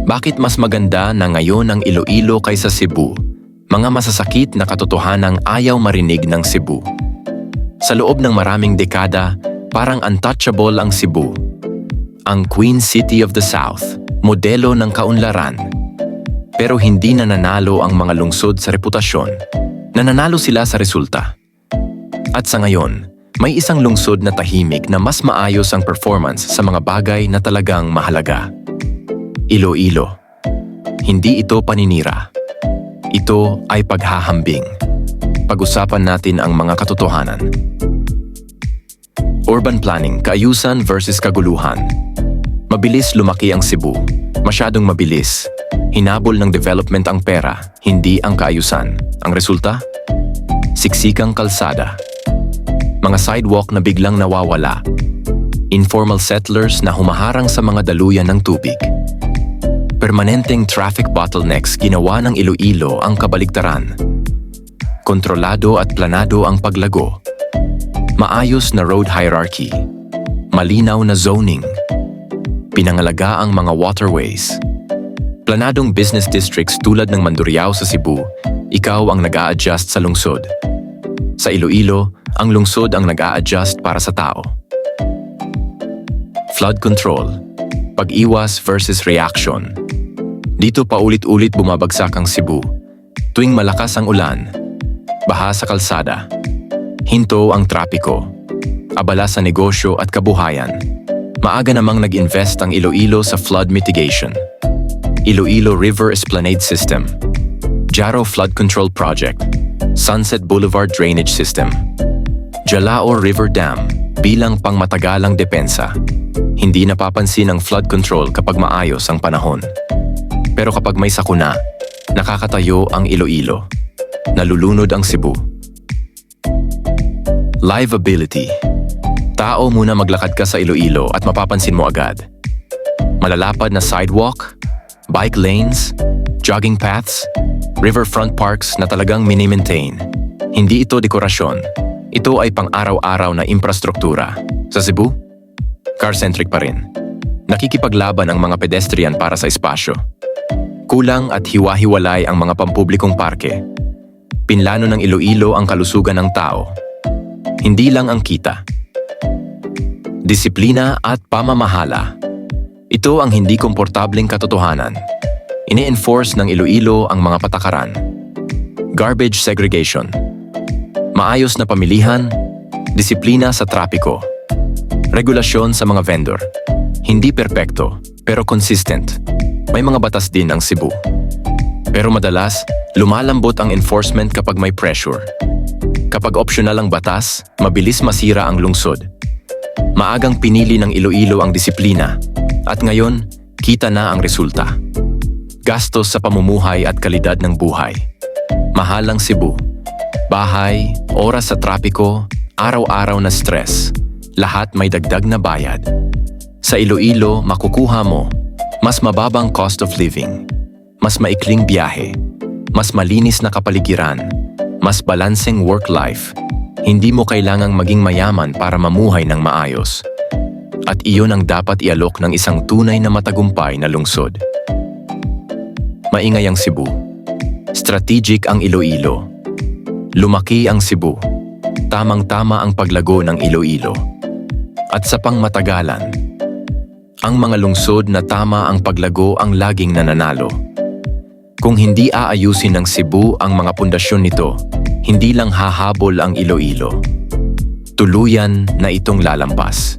Bakit mas maganda na ngayon ang Iloilo kaysa Cebu? Mga masasakit na katotohanang ayaw marinig ng Cebu. Sa loob ng maraming dekada, parang untouchable ang Cebu. Ang Queen City of the South, modelo ng kaunlaran. Pero hindi nananalo ang mga lungsod sa reputasyon. Nananalo sila sa resulta. At sa ngayon, may isang lungsod na tahimik na mas maayos ang performance sa mga bagay na talagang mahalaga. Iloilo. Hindi ito paninira. Ito ay paghahambing. Pag-usapan natin ang mga katotohanan. Urban planning, kaayusan versus kaguluhan. Mabilis lumaki ang Cebu. Masyadong mabilis. Hinabol ng development ang pera, hindi ang kaayusan. Ang resulta? Siksikang kalsada. Mga sidewalk na biglang nawawala. Informal settlers na humaharang sa mga daluyan ng tubig. Permanenteng traffic bottlenecks ginawa ng Iloilo ang kabaligtaran. Kontrolado at planado ang paglago. Maayos na road hierarchy. Malinaw na zoning. Pinangalaga ang mga waterways. Planadong business districts tulad ng Mandurriao sa Cebu, ikaw ang nag-a-adjust sa lungsod. Sa Iloilo, ang lungsod ang nag-a-adjust para sa tao. Flood control. Pag-iwas versus reaction. Dito paulit-ulit bumabagsak ang Cebu. Tuwing malakas ang ulan, baha sa kalsada, hinto ang trapiko, abala sa negosyo at kabuhayan. Maaga namang nag-invest ang Iloilo sa flood mitigation. Iloilo River Esplanade System, Jaro Flood Control Project, Sunset Boulevard Drainage System, Jalao River Dam bilang pangmatagalang depensa. Hindi napapansin ang flood control kapag maayos ang panahon. Pero kapag may sakuna, nakakatayo ang Iloilo. Nalulunod ang Cebu. Livability. Tao muna maglakad ka sa Iloilo at mapapansin mo agad. Malalapad na sidewalk, bike lanes, jogging paths, riverfront parks na talagang mini-maintain. Hindi ito dekorasyon. Ito ay pang-araw-araw na infrastruktura. Sa Cebu, car-centric pa rin. Nakikipaglaban ang mga pedestrian para sa espasyo. Kulang at hiwa-hiwalay ang mga pampublikong parke. Pinlano ng Iloilo ang kalusugan ng tao. Hindi lang ang kita. Disiplina at pamamahala. Ito ang hindi komportableng katotohanan. Ini-enforce ng Iloilo ang mga patakaran. Garbage segregation. Maayos na pamilihan, disiplina sa trapiko. Regulasyon sa mga vendor. Hindi perpekto, pero consistent. May mga batas din ang Cebu. Pero madalas, lumalambot ang enforcement kapag may pressure. Kapag optional ang batas, mabilis masira ang lungsod. Maagang pinili ng Iloilo ang disiplina, at ngayon, kita na ang resulta. Gastos sa pamumuhay at kalidad ng buhay. Mahal ang Cebu. Bahay, oras sa trapiko, araw-araw na stress. Lahat may dagdag na bayad. Sa Iloilo, makukuha mo mas mababang cost of living, mas maikling biyahe, mas malinis na kapaligiran, mas balanseng work-life. Hindi mo kailangang maging mayaman para mamuhay ng maayos. At iyon ang dapat ialok ng isang tunay na matagumpay na lungsod. Maingay ang Cebu. Strategic ang Iloilo. Lumaki ang Cebu. Tamang-tama ang paglago ng Iloilo. At sa pangmatagalan, ang mga lungsod na tama ang paglago ang laging nananalo. Kung hindi aayusin ng Cebu ang mga pundasyon nito, hindi lang hahabol ang Iloilo. Tuluyan na itong lalampas.